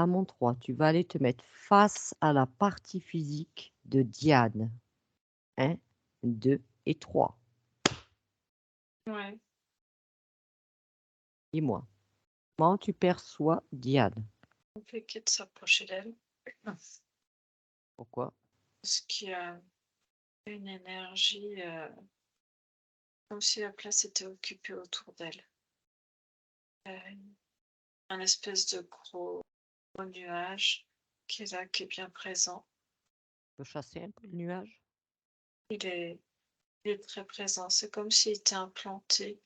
à mon 3, tu vas aller te mettre face à la partie physique de Diane. 1, 2 et 3. Ouais. Dis-moi, comment tu perçois Diane? Compliqué de s'approcher d'elle. Pourquoi? Parce qu'il y a une énergie, comme si la place était occupée autour d'elle. Un espèce de gros nuage qui est là, qui est bien présent. Tu peux chasser un peu le nuage? Il est très présent. C'est comme s'il était implanté.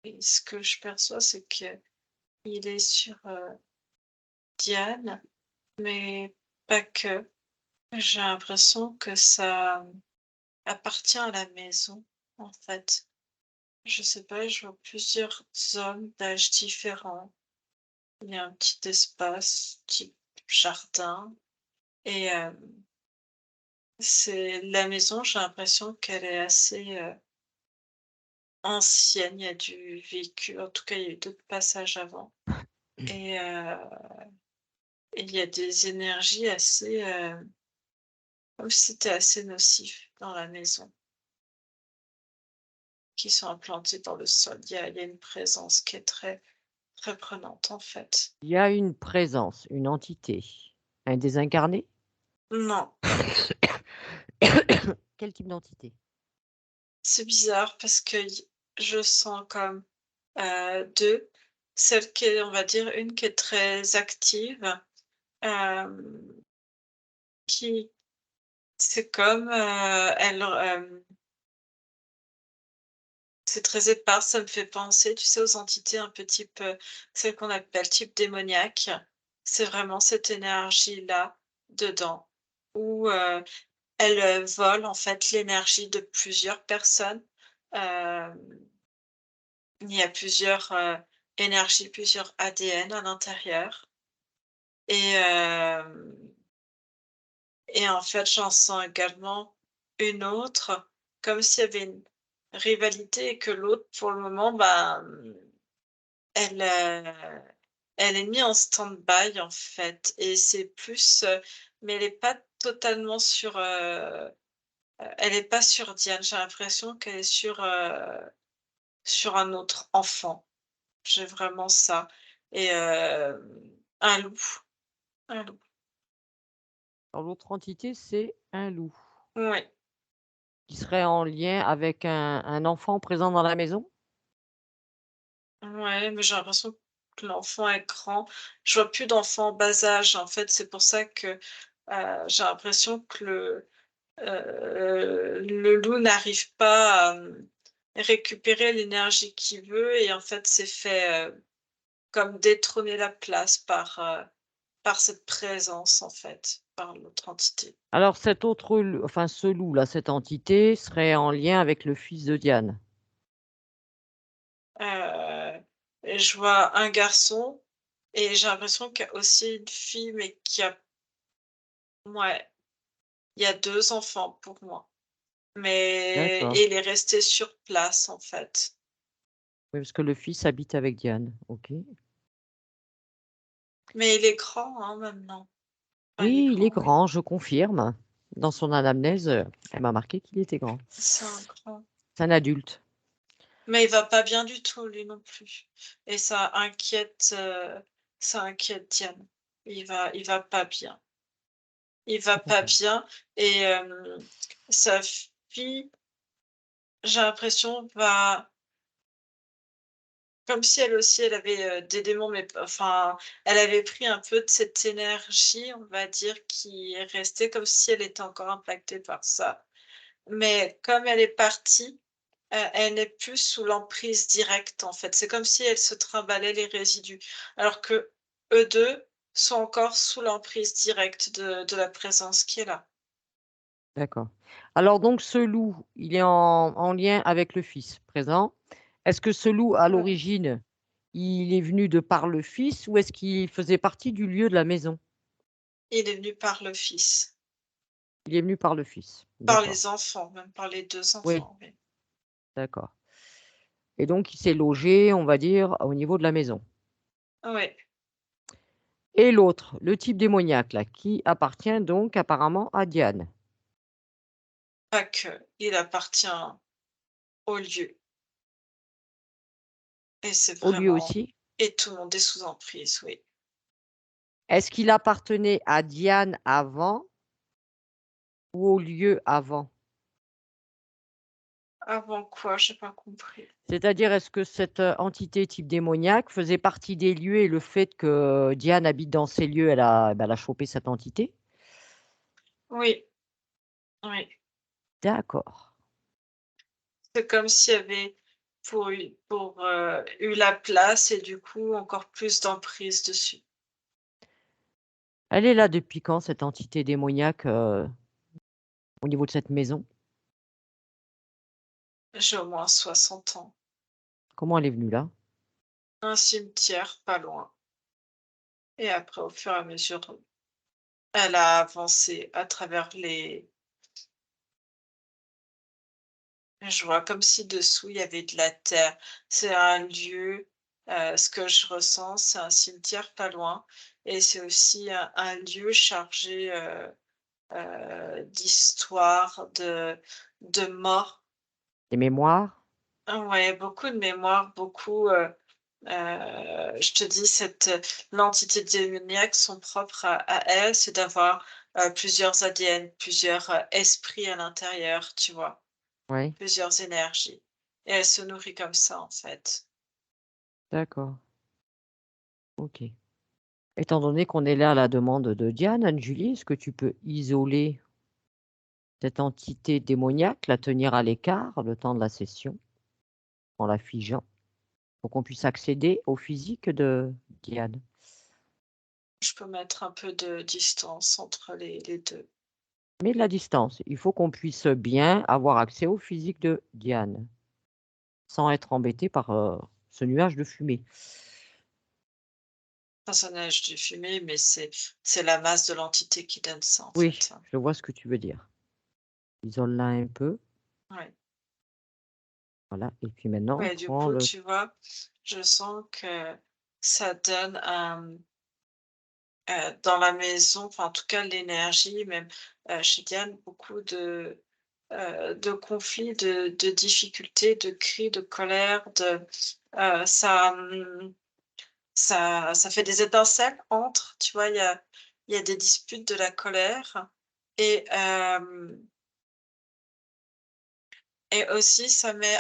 Et ce que je perçois, c'est qu'il est sur Diane, mais pas que. J'ai l'impression que ça appartient à la maison, en fait. Je sais pas, je vois plusieurs hommes d'âge différents. Il y a un petit espace, petit jardin. Et c'est la maison, j'ai l'impression qu'elle est assez ancienne. Il y a du vécu. En tout cas, il y a eu d'autres passages avant. Et il y a des énergies assez, comme si c'était assez nocif dans la maison, qui sont implantées dans le sol. Il y a une présence qui est très, très prenante, en fait. Il y a une présence, une entité, un désincarné? Non, Quel type d'entité? c'est bizarre parce que je sens comme deux. Celle qui est, on va dire, une qui est très active, qui, c'est comme, c'est très épars, ça me fait penser, tu sais, aux entités un peu type, celles qu'on appelle type démoniaque. C'est vraiment cette énergie-là dedans, où, elle, vole en fait l'énergie de plusieurs personnes. Hem, il y a plusieurs, énergies, plusieurs ADN à l'intérieur et en fait, j'en sens également une autre, comme s'il y avait une rivalité et que l'autre, pour le moment, elle, elle est mise en stand-by, en fait et c'est plus, mais elle est pas totalement sur, elle est pas sur Diane. J'ai l'impression qu'elle est sur un autre enfant. J'ai vraiment ça et un loup, un loup. Alors l'autre entité, c'est un loup, Oui, qui serait en lien avec un enfant présent dans la maison? ouais, mais j'ai l'impression que l'enfant est grand. Je vois plus d'enfants en bas âge, en fait, c'est pour ça que, j'ai l'impression que le loup n'arrive pas à, récupérer l'énergie qu'il veut et en fait, s'est fait, comme détrôner la place par cette présence, en fait, par l'autre entité. Alors cet autre loup, enfin ce loup-là, cette entité serait en lien avec le fils de Diane? Et je vois un garçon et j'ai l'impression qu'il y a aussi une fille, mais qui a ouais, il y a 2 enfants pour moi, mais D'accord. et il est resté sur place, en fait. Oui, parce que le fils habite avec Diane. OK. Mais il est grand, hein, maintenant. Enfin, il est Oui, il est grand, oui. grand, je confirme. Dans son anamnèse, elle m'a marqué qu'il était grand. C'est un grand. C'est un adulte. Mais il va pas bien du tout, lui non plus et ça inquiète Diane. Il va pas bien. Il va pas D'accord. bien et sa fille, j'ai l'impression, va comme si elle aussi, elle avait, des démons, mais enfin, elle avait pris un peu de cette énergie, on va dire, qui est restée comme si elle était encore impactée par ça. Mais comme elle est partie, elle n'est plus sous l'emprise directe, en fait. C'est comme si elle se trimballait les résidus, alors que eux 2 sont encore sous l'emprise directe de la présence qui est là. D'accord. Alors donc ce loup, il est en lien avec le fils présent. Est-ce que ce loup, à Ouais. l'origine, il est venu de par le fils ou est-ce qu'il faisait partie du lieu de la maison? Il est venu par le fils, Il est venu par le fils. par D'accord. les enfants, même par les 2 Oui, enfants, oui. d'accord. Et donc il s'est logé, on va dire, au niveau de la maison. Ouais. Et l'autre, le type démoniaque là, qui appartient donc apparemment à Diane. Pas que, il appartient au lieu et c'est Au lieu vraiment aussi. et tout le monde est sous emprise, oui. Est-ce qu'il appartenait à Diane avant ou au lieu avant? Avant quoi? J'ai pas compris. C'est-à-dire, est-ce que cette, entité type démoniaque faisait partie des lieux et le fait que Diane habite dans ces lieux, elle a chopé cette entité? Oui, oui. D'accord. C'est comme s'il y avait eu la place et du coup encore plus d'emprise dessus. Elle est là depuis quand cette entité démoniaque, au niveau de cette maison? J'ai au moins 60 ans. Comment elle est venue là? Un cimetière pas loin et après au fur et à mesure, elle a avancé à travers les je vois comme si dessous il y avait de la terre. C'est un lieu, ce que je ressens, c'est un cimetière pas loin et c'est aussi un lieu chargé, d'histoire, de mort. Des mémoires? Ouais, beaucoup de mémoire, beaucoup, je te dis l'entité démoniaque, son propre à elle, c'est d'avoir, plusieurs ADN, plusieurs, esprits à l'intérieur, tu vois? Oui, Plusieurs énergies et elle se nourrit comme ça, en fait. d'accord, OK. Étant donné qu'on est là à la demande de Diane, Anne-Julie, est-ce que tu peux isoler cette entité démoniaque, la tenir à l'écart le temps de la session, en la figeant, pour qu'on puisse accéder au physique de Diane? Je peux mettre un peu de distance entre les 2. Mais de la distance, il faut qu'on puisse bien avoir accès au physique de Diane, sans être embêté par, ce nuage de fumée. Personnage du fumée, mais c'est la masse de l'entité qui donne ça, en Oui, fait, hein. je vois ce que tu veux dire. Isole-la un peu, Ouais. voilà, et puis maintenant Ouais, du prends coup, le tu vois, je sens que ça donne un dans la maison, enfin, en tout cas, l'énergie, même, chez Diane, beaucoup de conflits, de difficultés, de cris, de colère, ça, ça fait des étincelles entre, tu vois? Il y a des disputes, de la colère et aussi ça met,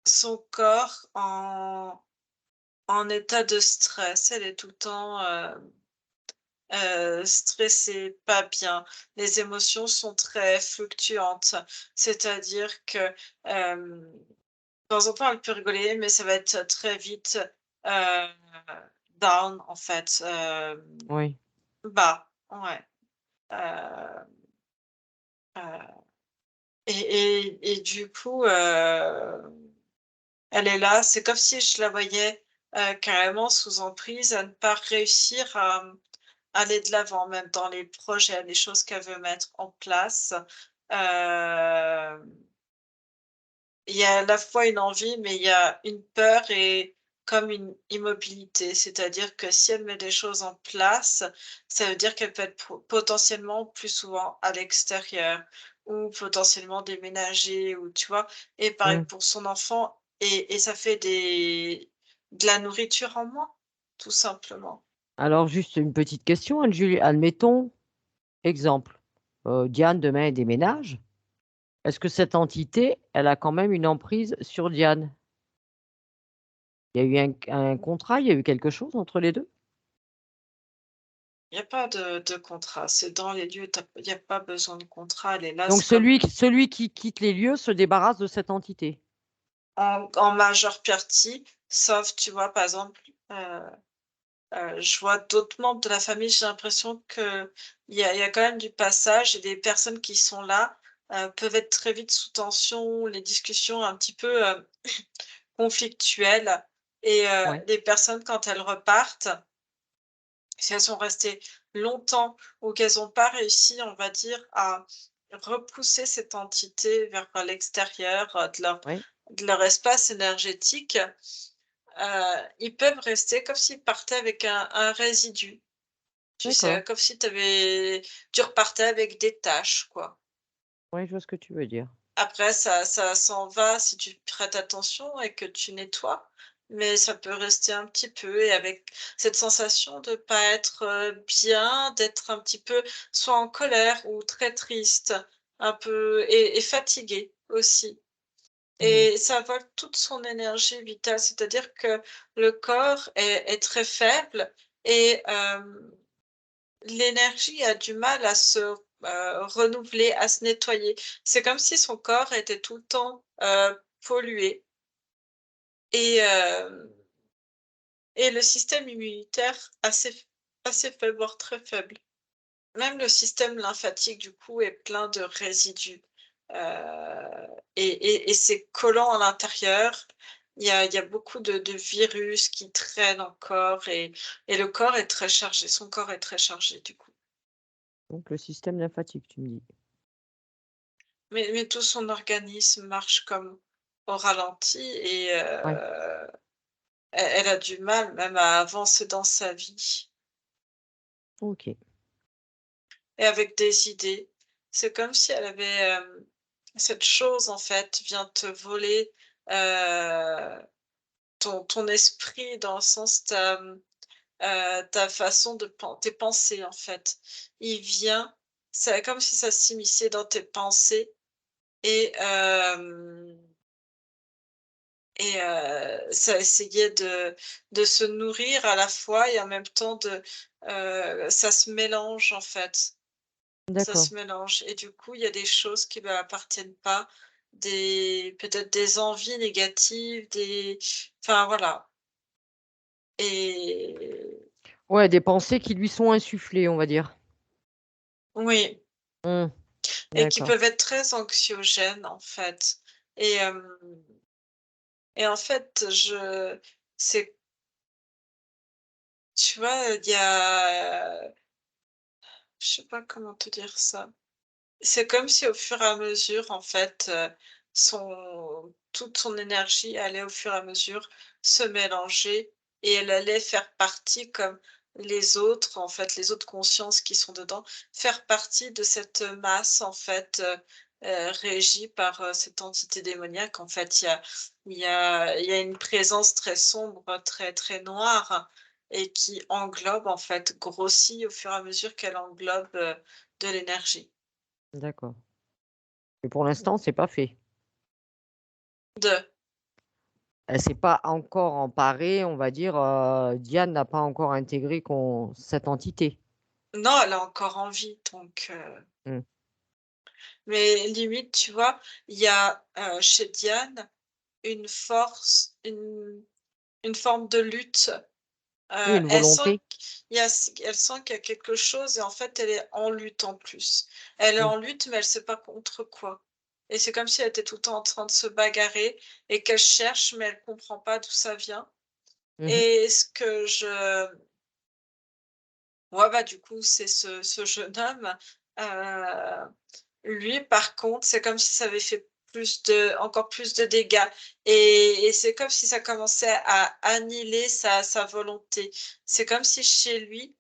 son corps en état de stress. Elle est tout le temps, stressée, pas bien. Les émotions sont très fluctuantes. C'est-à-dire que, de temps en temps, elle peut rigoler, mais ça va être très vite, heu, down en fait, oui. bas, ouais, heu heu et du coup, elle est là, c'est comme si je la voyais, carrément sous emprise à ne pas réussir à, aller de l'avant, même dans les projets, les choses qu'elle veut mettre en place. Hem, il y a à la fois une envie, mais il y a une peur et comme une immobilité. C'est-à-dire que si elle met des choses en place, ça veut dire qu'elle peut être potentiellement plus souvent à l'extérieur ou potentiellement déménager ou tu vois? Et pareil Mmh. pour son enfant et ça fait de la nourriture en moins, tout simplement. Alors juste une petite question, Anne-Julie, admettons, exemple, Diane demain elle déménage. Est-ce que cette entité, elle a quand même une emprise sur Diane? Il y a eu un contrat, il y a eu quelque chose entre les 2. Il y a pas de contrat, c'est dans les lieux, il y a pas besoin de contrat, elle est là, Donc c'est comme celui qui quitte les lieux se débarrasse de cette entité? en majeure partie, sauf, tu vois, par exemple, je vois d'autres membres de la famille, j'ai l'impression qu'il y a quand même du passage et des personnes qui sont là, peuvent être très vite sous tension, les discussions un petit peu, conflictuelles et Ouais, les personnes quand elles repartent, si elles sont restées longtemps ou qu'elles ont pas réussi, on va dire, à repousser cette entité vers l'extérieur, ouais. de leur espace énergétique, ils peuvent rester comme s'ils partaient avec un résidu. Tu sais, D'accord. comme si tu repartais avec des taches, quoi. Ouais, je vois ce que tu veux dire. Après ça s'en va si tu prêtes attention et que tu nettoies, mais ça peut rester un petit peu et avec cette sensation de pas être, bien, d'être un petit peu soit en colère ou très triste, un peu et fatigué aussi Mmh. et ça vole toute son énergie vitale. C'est-à-dire que le corps est très faible et l'énergie a du mal à se, renouveler, à se nettoyer. C'est comme si son corps était tout le temps, pollué et et le système immunitaire assez faible, voire très faible. Même le système lymphatique, du coup, est plein de résidus, et c'est collant à l'intérieur. Il y a beaucoup de virus qui traînent encore et le corps est très chargé, son corps est très chargé, du coup. Donc le système lymphatique, tu me dis? Mais tout son organisme marche comme au ralenti et Ouais, elle a du mal même à avancer dans sa vie OK. et avec des idées. C'est comme si elle avait, cette chose en fait vient te voler, ton esprit dans le sens ta façon de tes pensées en fait. Il vient, c'est comme si ça s'immisçait dans tes pensées et ça essayait de se nourrir à la fois et en même temps ça se mélange en fait. Ça D'accord, se mélange et du coup, il y a des choses qui lui appartiennent pas, des peut-être des envies négatives, des enfin voilà et ouais, des pensées qui lui sont insufflées, on va dire. oui Mmh, et qui d'accord. peuvent être très anxiogènes en fait et et en fait, c'est tu vois, il y a je sais pas comment te dire ça. C'est comme si au fur et à mesure, en fait, toute son énergie allait au fur et à mesure se mélanger et elle allait faire partie comme les autres, en fait, les autres consciences qui sont dedans, faire partie de cette masse, en fait, régie par, cette entité démoniaque. En fait, il y a une présence très sombre, très, très noire et qui englobe, en fait, grossit au fur et à mesure qu'elle englobe, de l'énergie. D'accord. Et pour l'instant, c'est pas fait. De Elle s'est pas encore emparée, on va dire, Diane n'a pas encore intégré cette entité. non, elle a encore envie donc Mmh. mais limite, tu vois, il y a, chez Diane, une force, une forme de lutte, Oui, une elle sent volonté. elle sent qu'il y a quelque chose et en fait, elle est en lutte en plus. Elle est Mmh. en lutte, mais elle sait pas contre quoi et c'est comme si elle était tout le temps en train de se bagarrer et qu'elle cherche, mais elle comprend pas d'où ça vient Mmh mh. et ce que je ouais, bah, du coup, c'est ce jeune homme, lui, par contre, c'est comme si ça avait fait encore plus de dégâts et c'est comme si ça commençait à annihiler sa volonté. C'est comme si chez lui,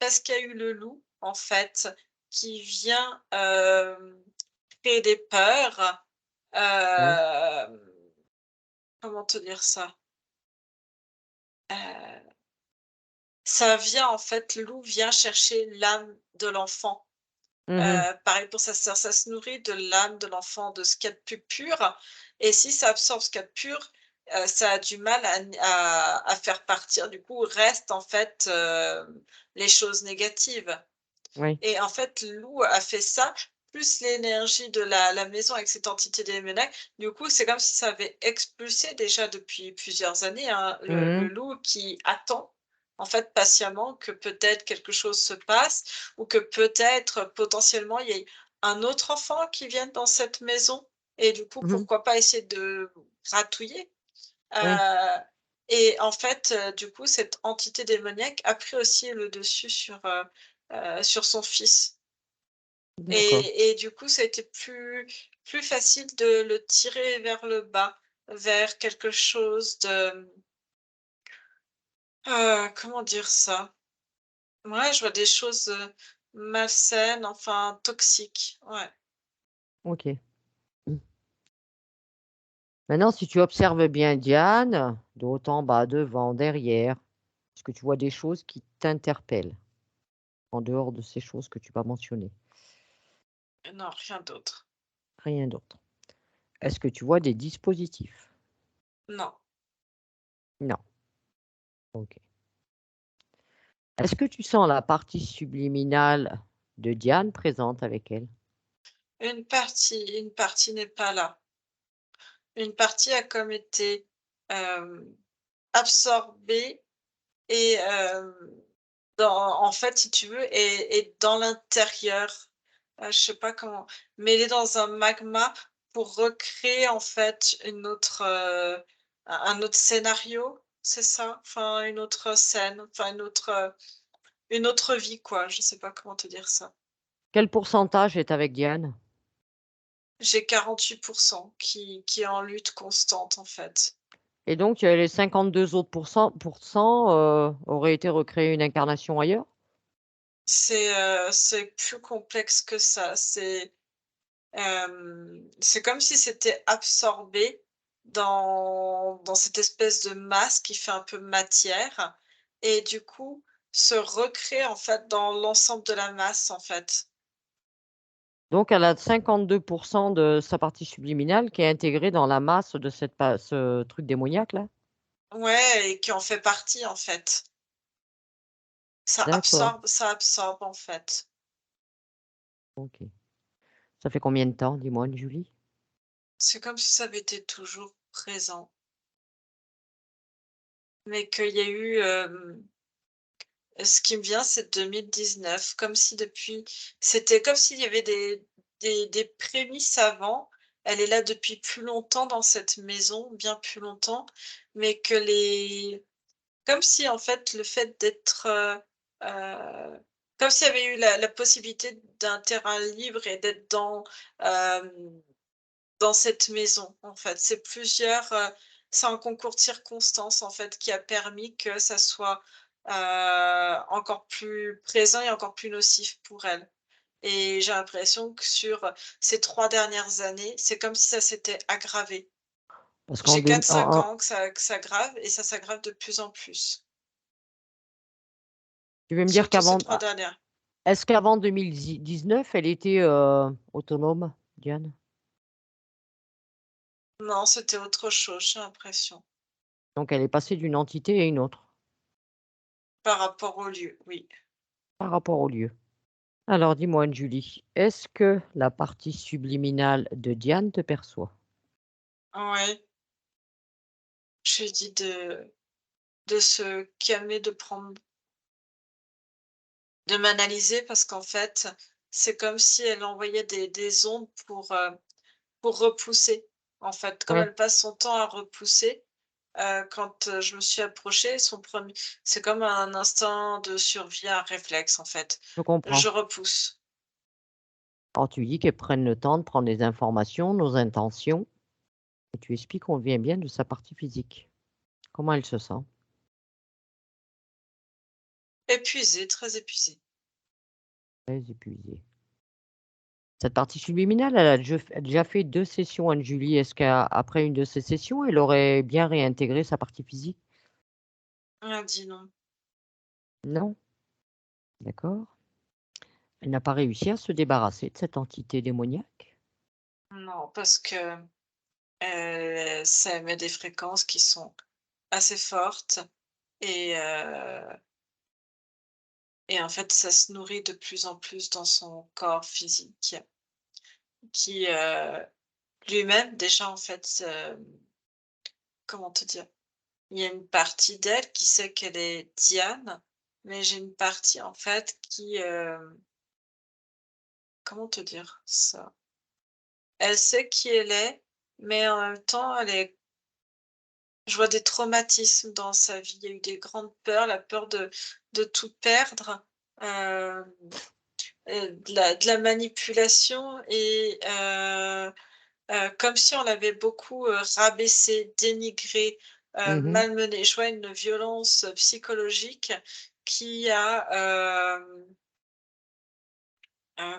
parce qu'il y a eu le loup, en fait, qui vient, créer des peurs, Ouais. hem, comment te dire ça? Heu, Ça vient, en fait, le loup vient chercher l'âme de l'enfant. Mmh mh. Pareil pour sa sœur, ça se nourrit de l'âme de l'enfant, de ce qu'il y a de plus pur et si ça absorbe ce qu'il y a de pur, ça a du mal à faire partir, du coup, reste en fait, les choses négatives Oui. et en fait, Lou a fait ça, plus l'énergie de la maison avec cette entité démoniaque. Du coup, c'est comme si ça avait expulsé déjà depuis plusieurs années, hein, Mmh le mh. loup qui attend, en fait, patiemment que peut-être quelque chose se passe ou que peut-être, potentiellement, il y ait un autre enfant qui vienne dans cette maison et du coup, Mmh mh. pourquoi pas essayer de gratouiller? Oui. Heu et en fait, du coup, cette entité démoniaque a pris aussi le dessus sur son fils D'accord. et du coup, ça a été plus facile de le tirer vers le bas, vers quelque chose de Comment dire ça? Ouais, je vois des choses, malsaines, enfin toxiques, ouais. OK. Mmh. Maintenant, si tu observes bien Diane, de haut en bas, devant, derrière, est-ce que tu vois des choses qui t'interpellent, en dehors de ces choses que tu m'as mentionnées? Non, rien d'autre. Rien d'autre. Est-ce que tu vois des dispositifs? Non. Non. OK. Est-ce que tu sens la partie subliminale de Diane présente avec elle? Une partie n'est pas là. Une partie a comme été, hem, absorbée et dans en fait, si tu veux, est dans l'intérieur, je sais pas comment, mêlée dans un magma pour recréer, en fait, une autre, un autre scénario, c'est ça? Enfin, une autre scène, enfin une autre vie, quoi, je sais pas comment te dire ça. Quel pourcentage est avec Diane? J'ai 48 qui est en lutte constante, en fait. Et donc, les 52 autres auraient été recréés une incarnation ailleurs? C'est plus complexe que ça. C'est comme si c'était absorbé dans cette espèce de masse qui fait un peu matière et du coup, se recrée, en fait, dans l'ensemble de la masse, en fait. Donc elle a 52 de sa partie subliminale qui est intégrée dans la masse de ce truc démoniaque là? Ouais et qui en fait partie, en fait. D'accord, Ça absorbe, en fait. OK. Ça fait combien de temps, dis-moi, Julie? C'est comme si ça avait été toujours présent, mais qu'il y a eu, ce qui me vient, c'est 2019, comme si depuis c'était comme s'il y avait des prémices avant. Elle est là depuis plus longtemps dans cette maison, bien plus longtemps, mais que les comme si, en fait, le fait d'être, comme s'il y avait eu la possibilité d'un terrain libre et d'être dans cette maison, en fait. C'est un concours de circonstances, en fait, qui a permis que ça soit, encore plus présent et encore plus nocif pour elle et j'ai l'impression que sur ces 3 dernières années, c'est comme si ça s'était aggravé. Parce qu'en J'ai deux 4-5 ans que ça grave et ça s'aggrave de plus en plus, tu veux me dire surtout ces qu'avant 3 dernières. est-ce qu'avant 2019, elle était, autonome, Diane? Non, c'était autre chose, j'ai l'impression, Donc elle est passée d'une entité à une autre, par rapport au lieu, oui. par rapport au lieu. Alors dis-moi, Julie, est-ce que la partie subliminale de Diane te perçoit? Ouais, je lui ai dit de se calmer, de m'analyser parce qu'en fait, c'est comme si elle envoyait des ondes pour repousser. En fait, comme Ouais, elle passe son temps à repousser, quand, je me suis approchée, c'est comme un instinct de survie, un réflexe en fait. je Je comprends. repousse. Alors tu dis qu'elle prenne le temps de prendre les informations, nos intentions, et tu expliques qu'on vient bien de sa partie physique. Comment elle se sent? Épuisée, très épuisée. Très épuisée. Cette partie subliminale, elle a déjà fait 2 sessions, Anne-Julie. Est-ce qu'après une de ces sessions, elle aurait bien réintégré sa partie physique? Elle a dit non. Non? D'accord. Elle n'a pas réussi à se débarrasser de cette entité démoniaque? Non, parce que, ça émet des fréquences qui sont assez fortes et heu et en fait, ça se nourrit de plus en plus dans son corps physique qui, lui-même déjà en fait, comment te dire? Il y a une partie d'elle qui sait qu'elle est Diane, mais j'ai une partie en fait qui, comment te dire ça? Elle sait qui elle est, mais en même temps, je vois des traumatismes dans sa vie. Il y a eu des grandes peurs, la peur de tout perdre, hem, de la manipulation et comme si on l'avait beaucoup, rabaissée, dénigrée, Mmh. malmené, je vois une violence, psychologique qui a,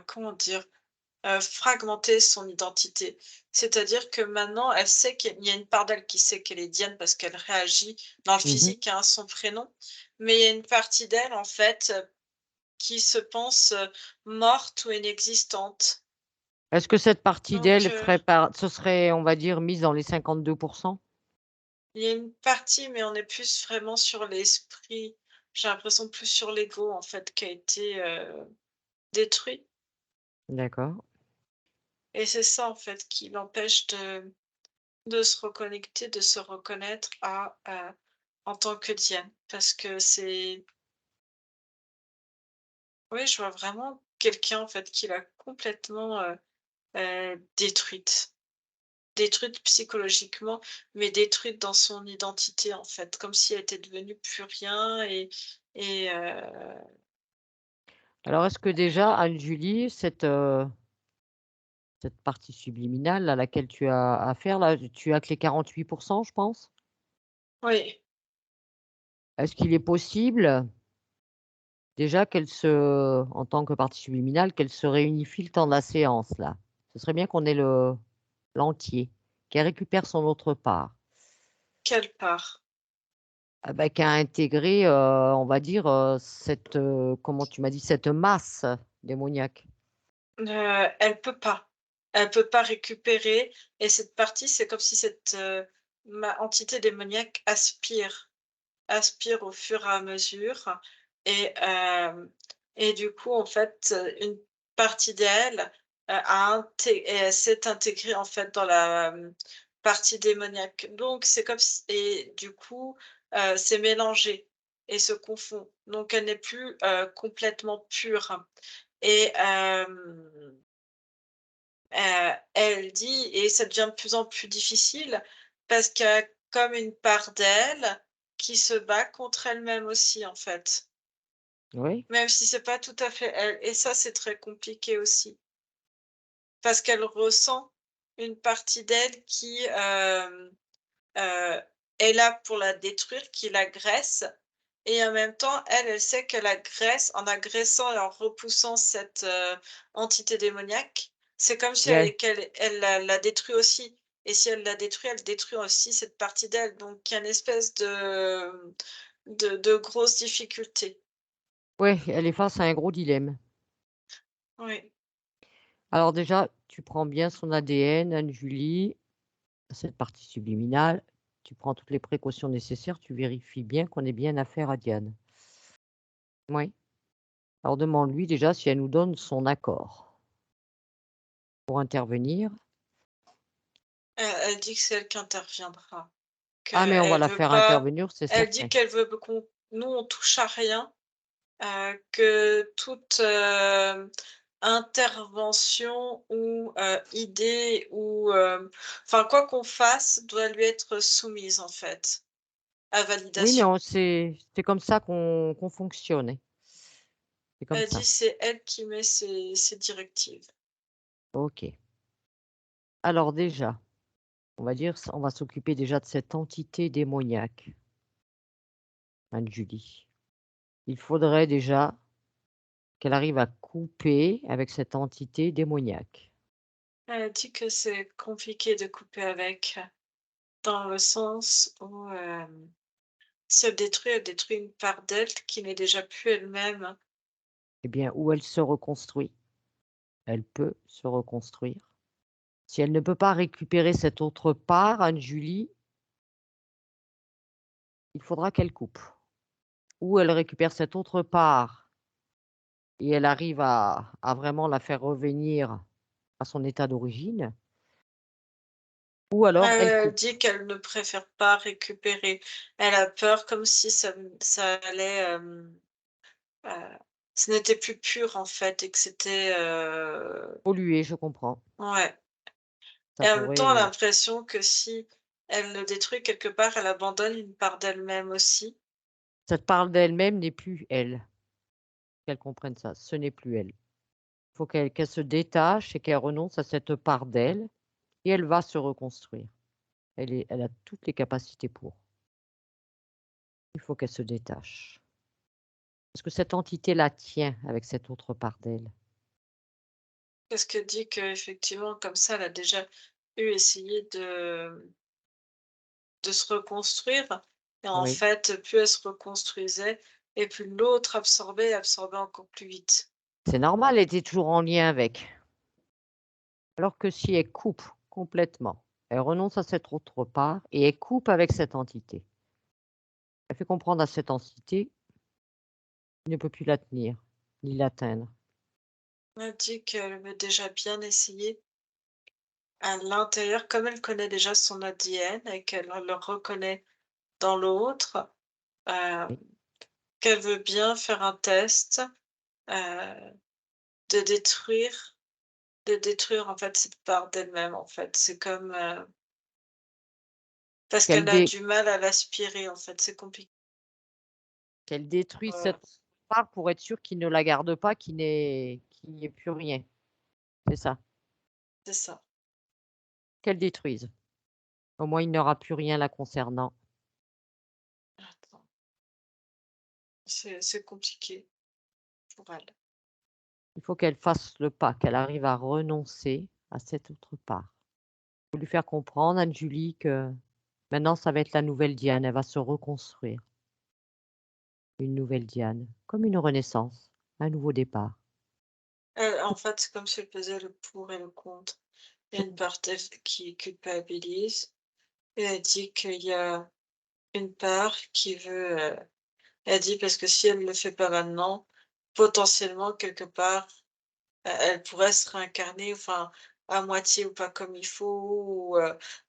comment dire? Fragmenté son identité. C'est-à-dire que maintenant, elle sait qu'il y a une part d'elle qui sait qu'elle est Diane parce qu'elle réagit dans le Mmh. physique, hein, à son prénom, mais il y a une partie d'elle, en fait, qui se pense, morte ou inexistante. Est-ce que cette partie Donc d'elle ferait par ce serait, on va dire, mise dans les 52? il y a une partie, mais on est plus vraiment sur l'esprit. J'ai l'impression plus sur l'ego, en fait, qui a été, détruit, D'accord. et c'est ça, en fait, qui l'empêche de se reconnecter, de se reconnaître en tant que Diane. Parce que c'est oui, je vois vraiment quelqu'un, en fait, qui l'a complètement, détruite. Détruite psychologiquement, mais détruite dans son identité, en fait, comme si elle était devenue plus rien, et Alors est-ce que déjà, Anne-Julie, cette partie subliminale à laquelle tu as affaire là, tu as que les 48, je pense? oui, Est-ce qu'il est possible, déjà en tant que partie subliminale, qu'elle se réunifie le temps de la séance là? Ce serait bien qu'on ait l'entier, qu'elle récupère son autre part. quelle part? Ah bah, qui a intégré, on va dire, comment tu m'as dit? Cette masse démoniaque. Elle peut pas. Elle peut pas récupérer, et cette partie, c'est comme si cette, entité démoniaque aspire au fur et à mesure, et du coup, en fait, une partie d'elle, s'est intégrée, en fait, dans la, partie démoniaque. Donc c'est comme si, et du coup, c'est mélangé et se confond. Donc elle n'est plus, complètement pure, et elle dit, et ça devient de plus en plus difficile parce qu'il y a comme une part d'elle qui se bat contre elle-même aussi, en fait. Oui, Même si c'est pas tout à fait elle, et ça, c'est très compliqué aussi. Parce qu'elle ressent une partie d'elle qui, heu, est là pour la détruire, qui l'agresse, et en même temps, elle sait qu'elle agresse en agressant et en repoussant cette, entité démoniaque. C'est comme si et elle elle la détruit aussi, et si elle la détruit, elle détruit aussi cette partie d'elle. Donc il y a une espèce de grosse difficulté. ouais, elle est face à un gros dilemme. Oui, Alors déjà, tu prends bien son ADN, Anne-Julie, cette partie subliminale, tu prends toutes les précautions nécessaires, tu vérifies bien qu'on ait bien affaire à Diane. Oui. Alors demande-lui déjà si elle nous donne son accord pour intervenir. elle dit que c'est elle qui interviendra, Ah mais on va qu'elle la veut faire pas, intervenir, c'est elle dit certain. qu'elle veut qu'on nous, on touche à rien. Que toute, intervention ou, idée ou, enfin quoi qu'on fasse doit lui être soumise, en fait, à Oui, mais validation. c'est comme ça qu'on fonctionne, hein. C'est comme Elle dit: ça. «C'est elle qui met ses directives». OK. Alors déjà, on va dire, on va s'occuper déjà de cette entité démoniaque, Anne-Julie. Il faudrait déjà qu'elle arrive à couper avec cette entité démoniaque. Elle dit que c'est compliqué de couper avec, dans le sens où, si elle détruit une part d'elle qui n'est déjà plus elle-même. Eh bien, où elle se reconstruit, elle peut se reconstruire. Si elle ne peut pas récupérer cette autre part, Anne-Julie, il faudra qu'elle coupe. Ou elle récupère cette autre part et elle arrive à vraiment la faire revenir à son état d'origine, ou alors elle Elle coupe. dit qu'elle ne préfère pas récupérer. Elle a peur comme si ça allait, heu, ce n'était plus pur, en fait, et que c'était, Polluée, je comprends. ouais, Ça et en même temps, elle a pourrait l'impression que si elle le détruit quelque part, elle abandonne une part d'elle-même aussi. Cette part d'elle-même n'est plus elle, qu'elle comprenne ça, ce n'est plus elle. Il faut qu'elle se détache et qu'elle renonce à cette part d'elle et elle va se reconstruire. Elle a toutes les capacités pour. Il faut qu'elle se détache. Parce que cette entité la tient avec cette autre part d'elle. Parce qu'elle dit qu'effectivement, comme ça, elle a déjà essayé de se reconstruire et en Oui. fait, plus elle se reconstruisait et plus l'autre absorbait encore plus vite. C'est normal, elle était toujours en lien avec. Alors que si elle coupe complètement, elle renonce à cette autre part et elle coupe avec cette entité. Elle fait comprendre à cette entité qu'il ne peut plus la tenir, ni l'atteindre. Elle dit qu'elle veut déjà bien essayer à l'intérieur, comme elle connaît déjà son ADN et qu'elle le reconnaît dans l'autre, heu, Oui. qu'elle veut bien faire un test, heu, de détruire en fait cette part d'elle-même en fait. C'est comme, parce Qu'elle qu'elle a dé du mal à l'aspirer en fait, c'est compliqué. qu'elle détruise Voilà, cette part pour être sûre qu'il ne la garde pas, qu'il n'y ait plus rien. C'est ça? c'est ça. Qu'elle détruise. Au moins il n'y aura plus rien la concernant. Attends, c'est compliqué pour elle. Il faut qu'elle fasse le pas, qu'elle arrive à renoncer à cette autre part. Il faut lui faire comprendre, Anne-Julie, que maintenant ça va être la nouvelle Diane, elle va se reconstruire. Une nouvelle Diane, comme une renaissance, un nouveau départ. Elle en fait, c'est comme si elle pesait le pour et le contre. Il y a une part d'elle qui culpabilise et elle dit qu'il y a une part qui veut, elle dit parce que si elle ne le fait pas maintenant, potentiellement quelque part, elle pourrait se réincarner, enfin, à moitié ou pas comme il faut ou,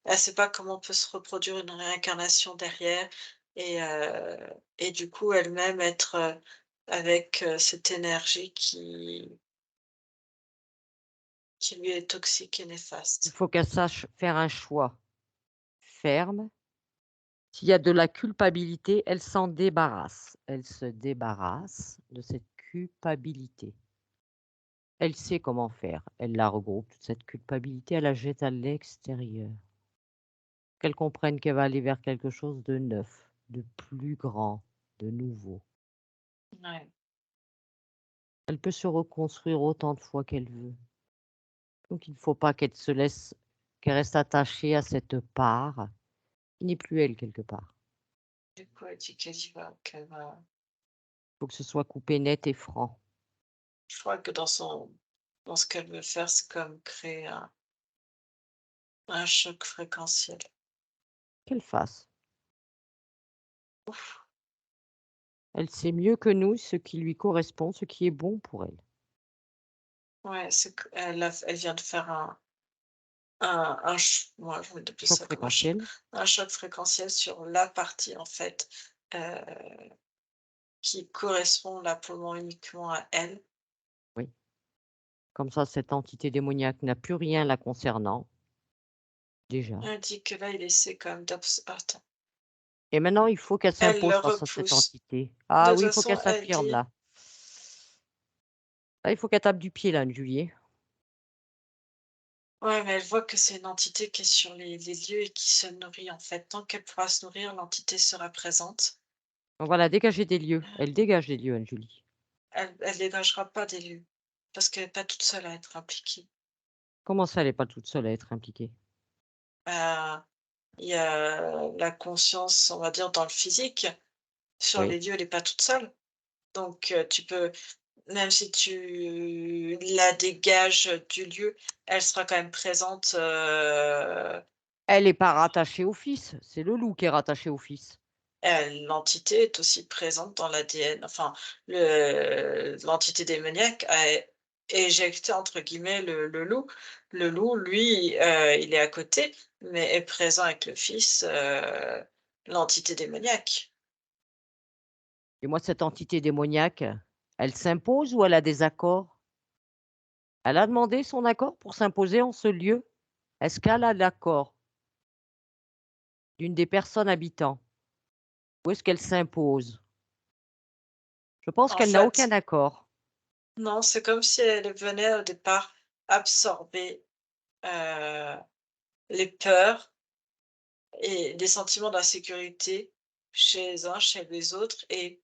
elle sait pas comment peut se reproduire une réincarnation derrière et du coup elle-même être, avec, cette énergie qui lui est toxique et Il néfaste. faut qu'elle sache faire un choix ferme. S'il y a de la culpabilité, elle s'en débarrasse. Elle se débarrasse de cette culpabilité. Elle sait comment faire. Elle la regroupe, toute cette culpabilité, elle la jette à l'extérieur. Qu'elle comprenne qu'elle va aller vers quelque chose de neuf, de plus grand, de nouveau. Ouais. Elle peut se reconstruire autant de fois qu'elle veut. Donc il ne faut pas qu'elle reste attachée à cette part qui n'est plus elle quelque part. Du coup, elle dit qu'elle va Il faut que ce soit coupé net et franc. je crois que dans ce qu'elle veut faire, c'est comme créer un choc fréquentiel. Qu'elle fasse. Elle sait mieux que nous ce qui lui correspond, ce qui est bon pour elle. Ouais, c'est qu'elle vient de faire un ch moi, je vais appeler Choc ça comme fréquentiel, un choc fréquentiel sur la partie, en fait, heu, qui correspond là, pour le moment, uniquement à elle. oui. Comme ça, cette entité démoniaque n'a plus rien la concernant, déjà. Elle dit que là, il essaie quand même attends, Et maintenant, il faut qu'elle elle le s'impose face à cette repousse. entité. De Ah toute oui, il faut façon, qu'elle elle s'affirme dit là. Là, il faut qu'elle tape du pied là, Julie. ouais, mais elle voit que c'est une entité qui est sur les lieux et qui se nourrit, en fait. Tant qu'elle pourra se nourrir, l'entité sera présente. Donc voilà, dégager des lieux. Elle dégage des lieux, Anne-Julie. Elle dégagera pas des lieux, parce qu'elle est pas toute seule à être impliquée. Comment ça, elle est pas toute seule à être impliquée? Bah, il y a la conscience, on va dire, dans le physique. Sur Oui. les lieux, elle est pas toute seule. Donc, tu peux même si tu la dégages du lieu, elle sera quand même présente, Elle est pas rattachée au fils, c'est le loup qui est rattaché au fils. l'entité est aussi présente dans l'ADN. Enfin, l'entité démoniaque a «éjecté» entre guillemets le loup. Le loup, lui, il est à côté, mais est présent avec le fils, l'entité démoniaque. Et moi, cette entité démoniaque, elle s'impose ou elle a des accords? Elle a demandé son accord pour s'imposer en ce lieu? Est-ce qu'elle a l'accord d'une des personnes habitant? Ou est-ce qu'elle s'impose? Je pense En qu'elle n'a aucun fait, accord. non, c'est comme si elle venait au départ absorber, heu, les peurs et les sentiments d'insécurité chez les uns, chez les autres et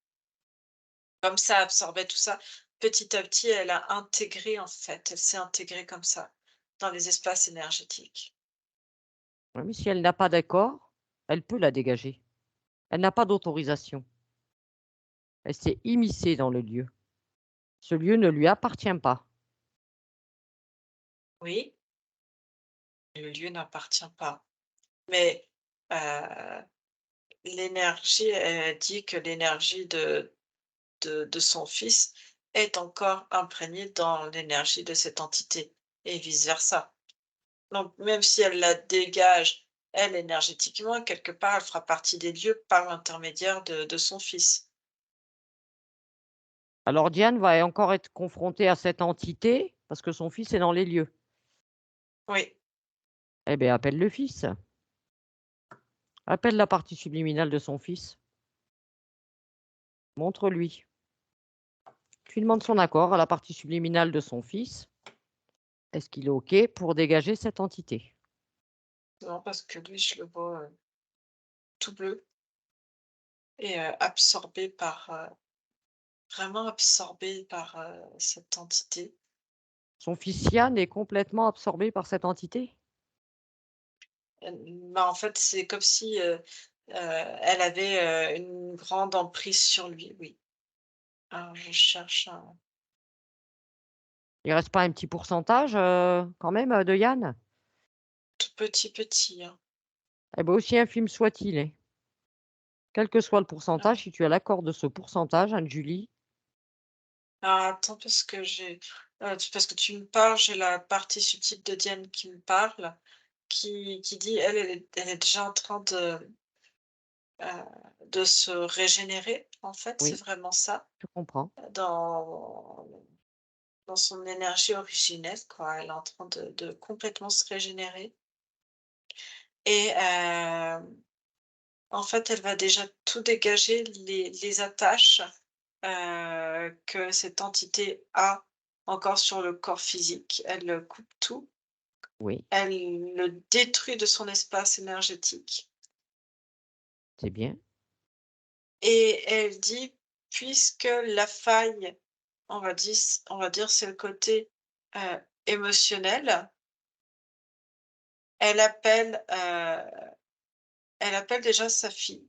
comme ça absorbait tout ça, petit à petit, elle a intégré, en fait, elle s'est intégrée comme ça, dans les espaces énergétiques. Ouais, mais si elle n'a pas d'accord, elle peut la dégager. Elle n'a pas d'autorisation. Elle s'est immiscée dans le lieu. Ce lieu ne lui appartient pas. Oui, le lieu n'appartient pas, mais heu, l'énergie, elle dit que l'énergie de son fils est encore imprégnée dans l'énergie de cette entité et vice versa. Donc même si elle la dégage, elle, énergétiquement, quelque part, elle fera partie des lieux par l'intermédiaire de son fils. Alors Diane va encore être confrontée à cette entité parce que son fils est dans les lieux. Oui, Eh bien, appelle le fils. Appelle la partie subliminale de son fils. Montre-lui. Tu demandes son accord à la partie subliminale de son fils. Est-ce qu'il est OK pour dégager cette entité? non, parce que lui, je le vois, tout bleu et absorbé par, vraiment absorbé par, cette entité. Son fils Yann est complètement absorbé par cette entité? Bah, en fait, c'est comme si, elle avait, une grande emprise sur lui, oui. Alors je cherche un Il reste pas un petit pourcentage, quand même, de Yann? tout petit, hein. Eh ben, aussi infime soit-il, hein. Quel que soit le pourcentage, Ouais. si tu as l'accord de ce pourcentage, Anne-Julie, Ah, attends parce que tu me parles, j'ai la partie subtile de Diane qui me parle, qui dit elle est déjà en train de se régénérer, en fait, c'est oui, vraiment ça, je comprends. dans dans son énergie originelle, quoi. Elle est en train de complètement se régénérer et en fait, elle va déjà tout dégager, les attaches, que cette entité a encore sur le corps physique. Elle, coupe tout, Oui, elle le détruit de son espace énergétique c'est bien. et elle dit: «Puisque la faille, on va dire, c'est le côté, émotionnel», elle appelle, elle appelle déjà sa fille.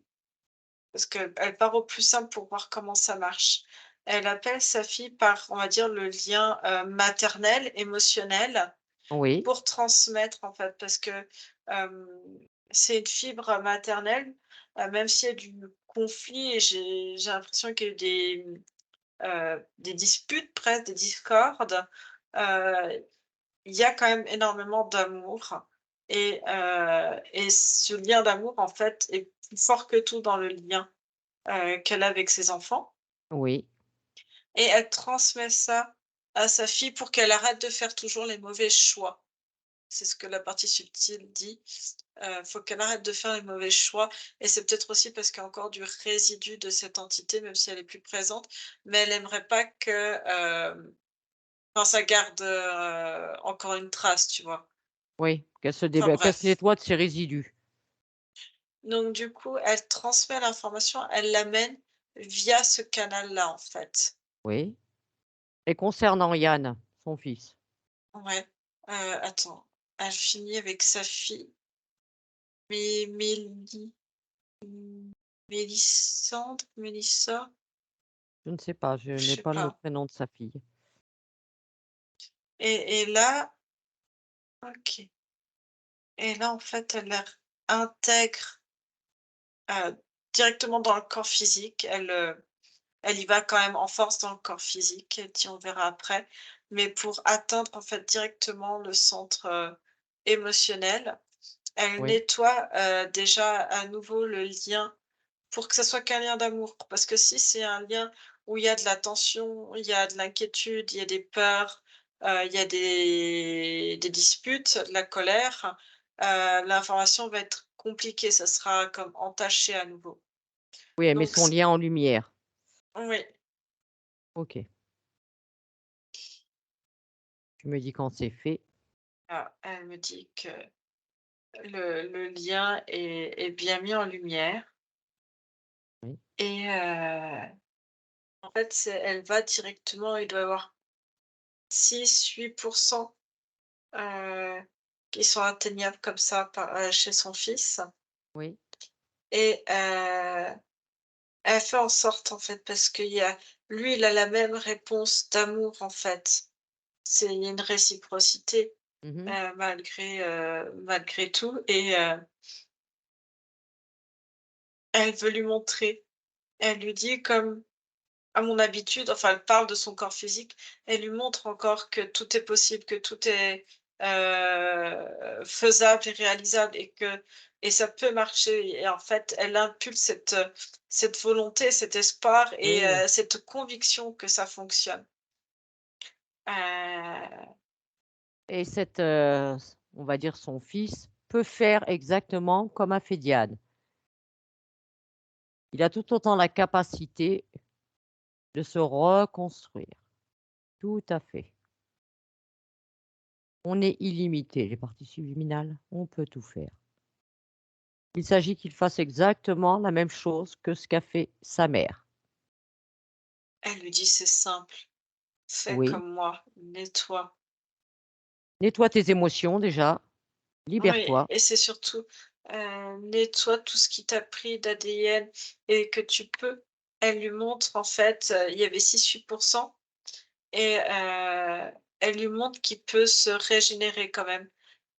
Parce qu'elle part au plus simple pour voir comment ça marche. Elle appelle sa fille par, on va dire, le lien, maternel, émotionnel, Oui, pour transmettre, en fait, parce que, hem, c'est une fibre maternelle, même s'il y a du conflit et j'ai l'impression qu'il y a eu des disputes presque, des discordes, heu, il y a quand même énormément d'amour et ce lien d'amour, en fait, est plus fort que tout dans le lien qu'elle a avec ses enfants oui, et elle transmet ça à sa fille pour qu'elle arrête de faire toujours les mauvais choix. C'est ce que la partie subtile dit. Faut qu'elle arrête de faire les mauvais choix et c'est peut-être aussi parce qu'il y a encore du résidu de cette entité, même si elle est plus présente, mais elle aimerait pas que, enfin ça garde, encore une trace, tu vois? oui, Enfin qu'elle se bref. nettoie de ses résidus. Donc du coup, elle transmet l'information, elle l'amène via ce canal-là, en fait. Oui, et concernant Yann, son fils, Ouais, attends, elle finit avec sa fille, mais Mélissandre, Mélissa? je ne sais pas, je Je n'ai sais pas le pas prénom de sa fille. et là OK et là, en fait, elle intègre, heu, directement dans le corps physique. Elle y va quand même en force dans le corps physique, elle dit: «On verra après», mais pour atteindre, en fait, directement le centre, émotionnel, elle Oui, nettoie, déjà à nouveau le lien. Pour que ça soit qu'un lien d'amour, parce que si c'est un lien où il y a de la tension, il y a de l'inquiétude, il y a des peurs, il y a des disputes, de la colère, l'information va être compliquée, ça sera comme entaché à nouveau. oui, elle met Donc son c lien en lumière. oui, OK, tu me dis quand c'est fait. elle me dit que le lien est bien mis en lumière Oui, et en fait, elle va directement, il doit y avoir 6-8 qui sont atteignables comme ça chez son fils oui, et elle fait en sorte, en fait, parce qu'il y a lui, il a la même réponse d'amour, en fait. Il y a une réciprocité, mmh, malgré tout et elle veut lui montrer. Elle lui dit comme à mon habitude, enfin, elle parle de son corps physique, elle lui montre encore que tout est possible, que tout est, faisable et réalisable et ça peut marcher et en fait, elle impulse cette volonté, cet espoir et oui, cette conviction que ça fonctionne. Heu, et on va dire son fils peut faire exactement comme a fait Diane. Il a tout autant la capacité de se reconstruire. Tout à fait. On est illimité, les parties subliminales, on peut tout faire. Il s'agit qu'il fasse exactement la même chose que ce qu'a fait sa mère. Elle lui dit: «C'est simple, fais Oui, comme moi, nettoie». nettoie tes émotions déjà, Oui libère-toi. et c'est surtout, nettoie tout ce qui t'a pris d'ADN et que tu peux. Elle lui montre en fait, il y avait 6-8 et elle lui montre qu'il peut se régénérer quand même,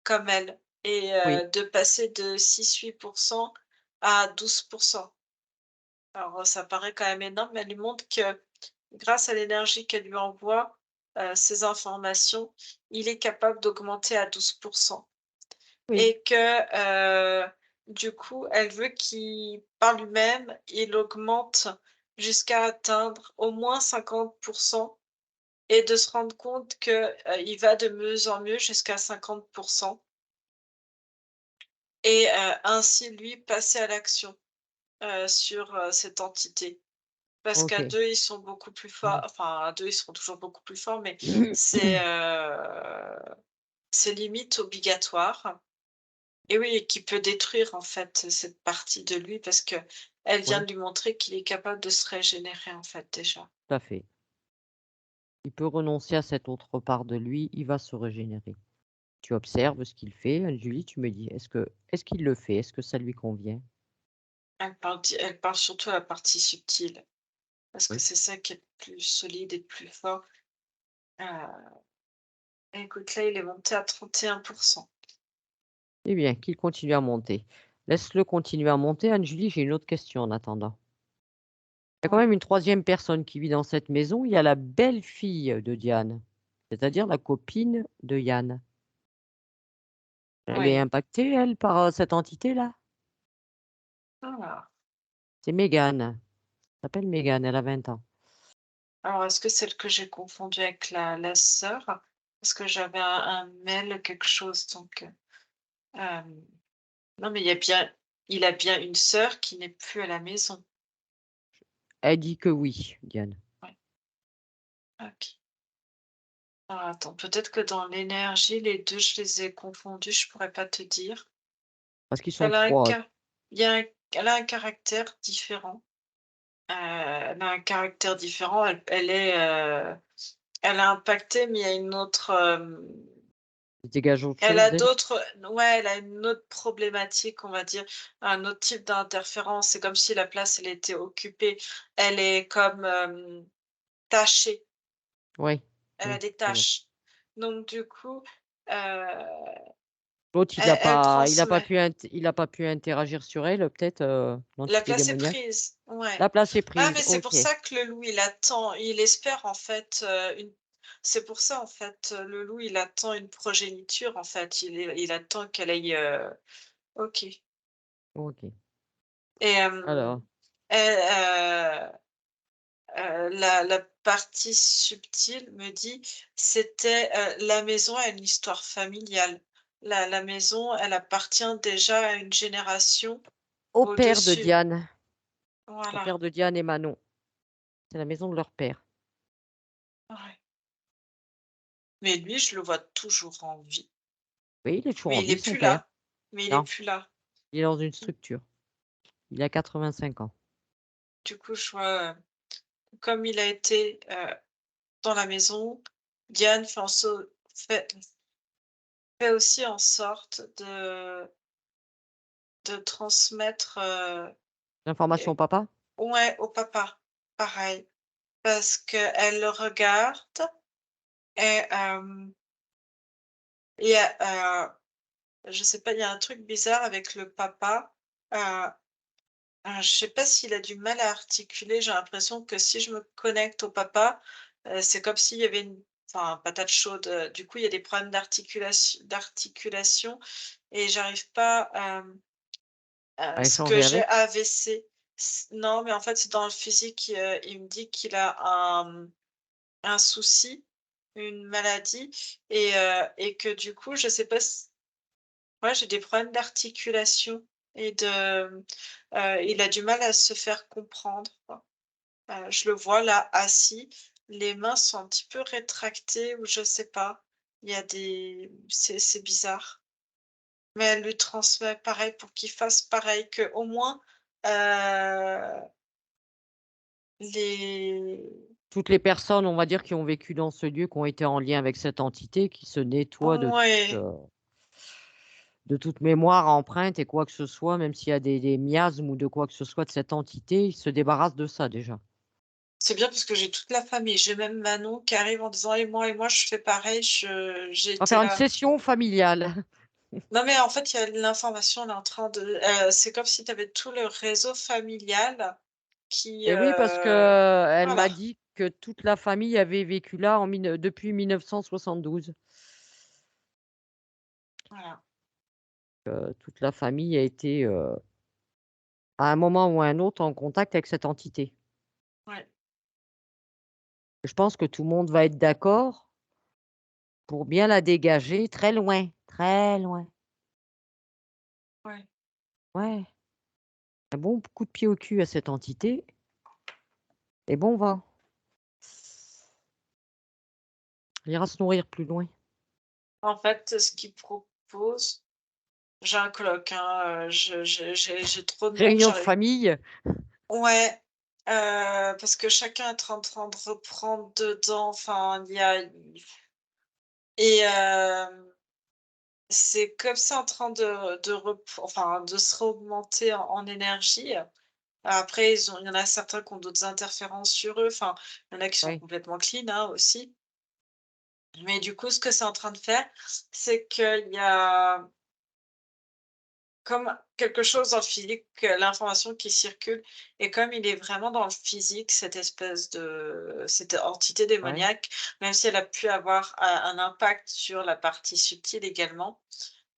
comme elle et Oui, de passer de 6-8 à 12. Alors, ça paraît quand même énorme, mais elle lui montre que grâce à l'énergie qu'elle lui envoie, ces informations, il est capable d'augmenter à 12 oui, et que, du coup, elle veut qu'il par lui-même, il augmente jusqu'à atteindre au moins 50 et de se rendre compte que, il va de mieux en mieux jusqu'à 50 et ainsi lui passer à l'action, sur, cette entité. Parce qu'à OK. 2 ils sont beaucoup plus forts, Mmh. enfin à 2 ils seront toujours beaucoup plus forts, mais c'est, c'est limite obligatoire. Et oui, et qui peut détruire en fait cette partie de lui parce que elle vient Ouais, de lui montrer qu'il est capable de se régénérer en fait déjà. tout à fait. Il peut renoncer à cette autre part de lui, il va se régénérer. Tu observes ce qu'il fait, Julie, tu me dis, est-ce qu'il le fait? Est-ce que ça lui convient? Elle parle surtout à la partie subtile parce que Oui. c'est ça qui est le plus solide et le plus fort. Heu, écoute là, il est monté à 31. Eh bien, qu'il continue à monter. Laisse-le continuer à monter. Anne-Julie, j'ai une autre question en attendant. Il y a quand même Oui, une troisième personne qui vit dans cette maison. Il y a la belle-fille de Diane, c'est-à-dire la copine de Yann. Elle est oui. impactée, elle, par cette entité-là? Alors C'est Mégane. Elle s'appelle Mégane, elle a 20 ans. alors est-ce que celle que j'ai confondue avec la sœur? Parce que j'avais un mail quelque chose donc, non mais il a bien une sœur qui n'est plus à la maison. Elle dit que oui, Diane, Ouais, OK. Alors attends, peut-être que dans l'énergie, les 2 je les ai confondus, je pourrais pas te dire. parce qu'ils sont Elle a un 3. ca il y a un elle a un caractère différent, elle a un caractère différent, elle a impacté, mais il y a une autre, Ils dégagent autre elle chose a d'elle? d'autres ouais, elle a une autre problématique, on va dire, un autre type d'interférence. C'est comme si la place, elle était occupée. Elle est comme, tachée, Oui, elle a oui, des je vois. taches. Donc du coup, L'autre, elle transmet. il a pas pu interagir sur elle, peut-être, La l'entité place est démoniaque? prise, ouais. La place est Ah prise, mais c'est pour OK. ça que le loup, il attend, il espère en fait, une c'est pour ça en fait, le loup, il attend une progéniture en fait, il attend qu'elle aille, OK OK. et Alors, la partie subtile me dit: «C'était, la maison a une histoire familiale. La maison, elle appartient déjà à une génération au père de au-dessus». Diane, au Voilà, père de Diane et Manon, c'est la maison de leur père. ouais. Mais lui, je le vois toujours en vie. Oui, il est toujours en Mais il est vie, son plus père. là, mais il est Non, plus là. il est dans une Mmh. structure. Il a 85 ans. du coup, je vois, comme il a été, dans la maison, Diane fait aussi en sorte de transmettre, L'information au et papa? ouais, au papa, pareil. Parce qu'elle le regarde et il y a, je sais pas, il y a un truc bizarre avec le papa, heu je sais pas s'il a du mal à articuler. J'ai l'impression que si je me connecte au papa, c'est comme s'il y avait une patate chaude, du coup, il y a des problèmes d'articulation et j'arrive pas, À ce que échanger j'ai avec? AVC. Non, mais en fait, c'est dans le physique, il me dit qu'il a un souci, une maladie et que du coup, je sais pas s ouais, j'ai des problèmes d'articulation et il a du mal à se faire comprendre, quoi. Je le vois là assis, les mains sont un petit peu rétractées ou je sais pas. Il y a des c'est bizarre. Mais elle lui transmet pareil pour qu'il fasse pareil, qu'au moins, heu, les Toutes les personnes, on va dire, qui ont vécu dans ce lieu, qui ont été en lien avec cette entité, qui se nettoient ouais, de toute mémoire, empreinte et quoi que ce soit, même s'il y a des miasmes ou de quoi que ce soit de cette entité, ils se débarrassent de ça déjà. c'est bien parce que j'ai toute la famille. J'ai même Manon qui arrive en disant: et moi je fais pareil, j'ai On va été faire une là». session familiale. Non, mais en fait, il y a l'information, elle est en train de c'est comme si tu avais tout le réseau familial qui, Et oui, parce qu'elle m'a voilà, dit que toute la famille avait vécu là depuis 1972. voilà, Toute la famille a été, à un moment ou à un autre, en contact avec cette entité. ouais, Je pense que tout le monde va être d'accord pour bien la dégager très loin, très loin. ouais. Ouais, un bon coup de pied au cul à cette entité et bon vent. Elle ira se nourrir plus loin. En fait, ce qu'ils proposent, j'ai un coloc, hein, je j'ai trop de monde, Réunion de j'arrive, famille, ouais, parce que chacun est en train de reprendre dedans, enfin, il y a et c'est comme ça en train de se remonter en énergie. Après il y en a certains qui ont d'autres interférences sur eux, enfin, il y en a qui sont oui, complètement clean, hein, aussi. Mais du coup, ce que c'est en train de faire, c'est qu'il y a comme quelque chose dans le physique, l'information qui circule et comme il est vraiment dans le physique, cette entité ouais. démoniaque, même si elle a pu avoir un impact sur la partie subtile également,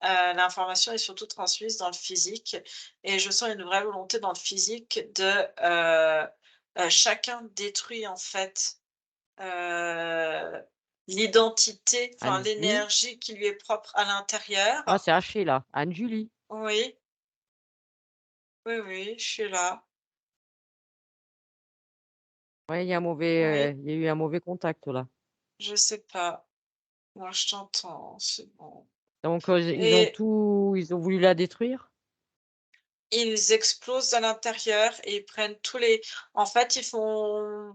l'information est surtout transmise dans le physique et je sens une vraie volonté dans le physique chacun détruit en fait, heu, l'identité, enfin Anne-Julie. l'énergie qui lui est propre à Ah, l'intérieur. c'est haché là. Anne-Julie. Oui, oui, oui, je suis là. Ouais, Oui, il y a eu un mauvais contact là. je sais pas. Moi, je t'entends, c'est bon. Donc, Et ils ont voulu la détruire? ils explosent à l'intérieur et ils prennent tous les en fait, ils font,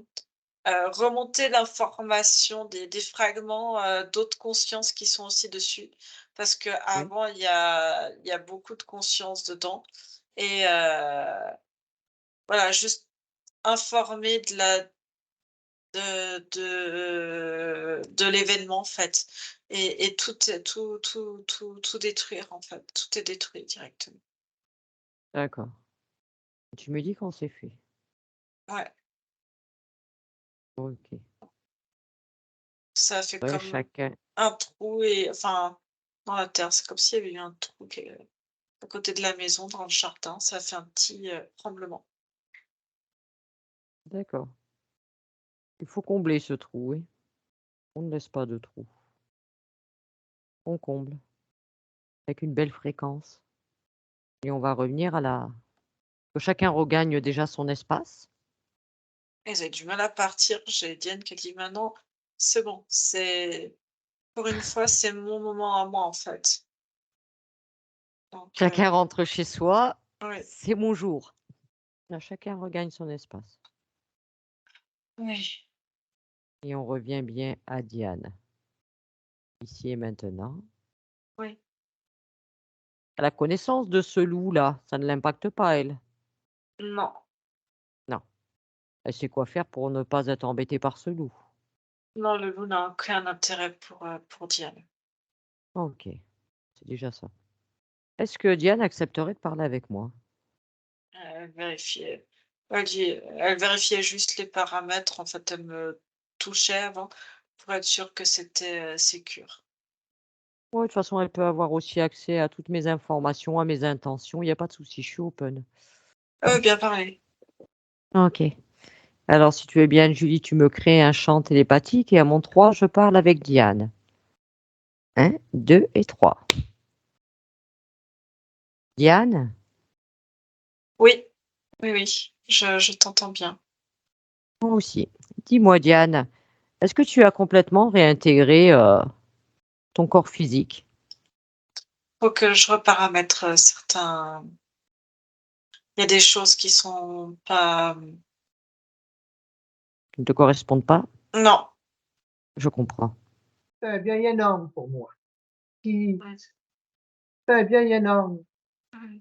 remonter l'information des fragments, d'autres consciences qui sont aussi dessus. Parce Oui. qu'avant, il y a beaucoup de conscience dedans et voilà, juste informer de l'événement, en fait et tout détruire, en fait. Tout est détruit directement. D'accord. Tu me dis quand c'est fait. Ouais, OK. ça fait Ouais, comme chacun un trou et enfin, dans la terre, c'est comme s'il y avait eu un trou à côté de la maison, dans le jardin, ça fait un petit, tremblement. d'accord. Il faut combler ce trou, oui. On ne laisse pas de trou. On comble avec une belle fréquence et on va revenir à la que chacun regagne déjà son espace. Ils avaient du mal à partir. J'ai Diane qui a dit: «Maintenant, c'est bon, c'est pour une fois, c'est mon moment à moi, en fait». Donc Chacun rentre chez soi, oui. c'est mon jour. Là, chacun regagne son espace. Oui. Et on revient bien à Diane, ici et maintenant. Oui. Elle a connaissance de ce loup-là, ça ne l'impacte pas, elle? Non. Non. Elle sait quoi faire pour ne pas être embêtée par ce loup. Non, le loup n'a aucun intérêt pour Diane. OK, c'est déjà ça. Est-ce que Diane accepterait de parler avec moi? Elle vérifiait elle vérifiait juste les paramètres, en fait, elle me touchait avant pour être sûre que c'était, sécure. Ouais, de toute façon, elle peut avoir aussi accès à toutes mes informations, à mes intentions, il y a pas de souci, je suis open. Bien parlé. OK. Alors si tu es bien Julie, tu me crées un chant télépathique et à mon 3, je parle avec Diane. 1, 2 et 3. Diane? Oui, oui, oui, je t'entends bien. Moi aussi. Dis-moi Diane, est-ce que tu as complètement réintégré, ton corps physique? Faut que je reparamètre, certains il y a des choses qui sont pas, Qui ne te correspondent pas? non. Je comprends. C'est un vieil énorme pour moi. Qui Ouais. c'est un vieil énorme. Ouais.